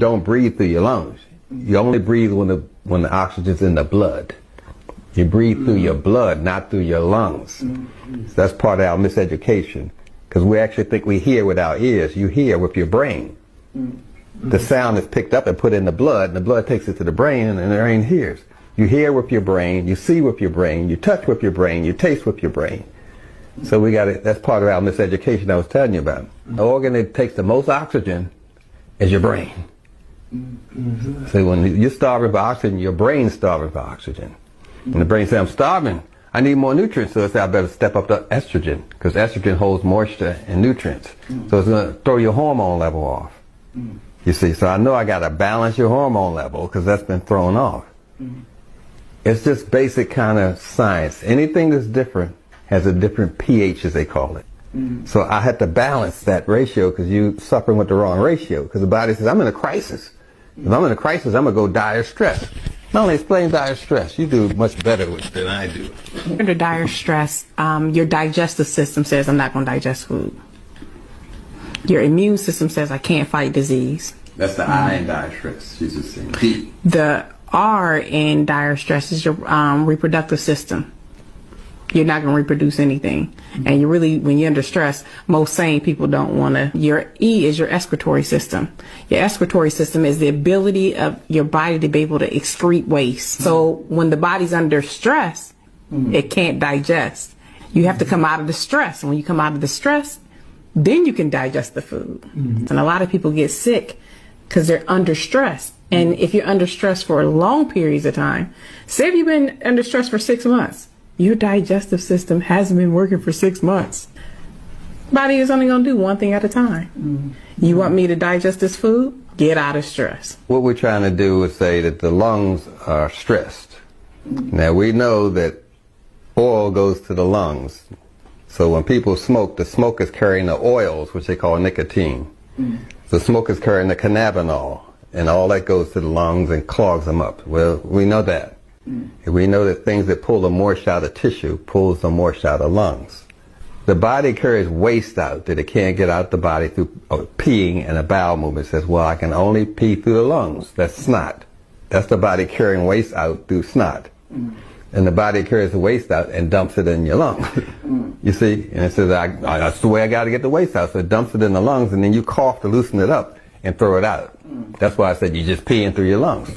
don't breathe through your lungs. You only breathe when the oxygen's in the blood. You breathe through your blood, not through your lungs. So that's part of our miseducation, because we actually think we hear with our ears. You hear with your brain. The sound is picked up and put in the blood, and the blood takes it to the brain, and the brain hears. You hear with your brain, you see with your brain, you touch with your brain, you taste with your brain. So we got it. That's part of our miseducation I was telling you about. The organ that takes the most oxygen is your brain. So when you're starving for oxygen, your brain's starving for oxygen. And the brain says, I'm starving, I need more nutrients, so it says I better step up the estrogen, because estrogen holds moisture and nutrients. So it's going to throw your hormone level off. You see, so I know I got to balance your hormone level, because that's been thrown off. It's just basic kind of science. Anything that's different has a different pH, as they call it. So I had to balance that ratio, because you're suffering with the wrong ratio, because the body says, I'm in a crisis. If I'm in a crisis, I'm going to go dire stress. Not only explain dire stress, you do much better with it than I do. Under dire stress, your digestive system says, I'm not going to digest food. Your immune system says, I can't fight disease. That's the I in dire stress. She's just saying D. The R in dire stress is your reproductive system. You're not going to reproduce anything. And you really, when you're under stress, most sane people don't want to. Your E is your excretory system. Your excretory system is the ability of your body to be able to excrete waste. So when the body's under stress, it can't digest. You have to come out of the stress. And when you come out of the stress, then you can digest the food. And a lot of people get sick because they're under stress. And if you're under stress for long periods of time, say if you've been under stress for 6 months, your digestive system hasn't been working for 6 months. Body is only going to do one thing at a time. You want me to digest this food? Get out of stress. What we're trying to do is say that the lungs are stressed. Now we know that oil goes to the lungs. So when people smoke, the smoke is carrying the oils, which they call nicotine. The smoke is carrying the cannabinol, and all that goes to the lungs and clogs them up. Well, we know that. We know that things that pull the moisture out of tissue pulls the moisture out of lungs. The body carries waste out that it can't get out the body through peeing and a bowel movement. It says, well, I can only pee through the lungs. That's snot. That's the body carrying waste out through snot. And the body carries the waste out and dumps it in your lungs. You see? And it says, that's the way I got to get the waste out. So it dumps it in the lungs, and then you cough to loosen it up and throw it out. That's why I said you're just peeing through your lungs.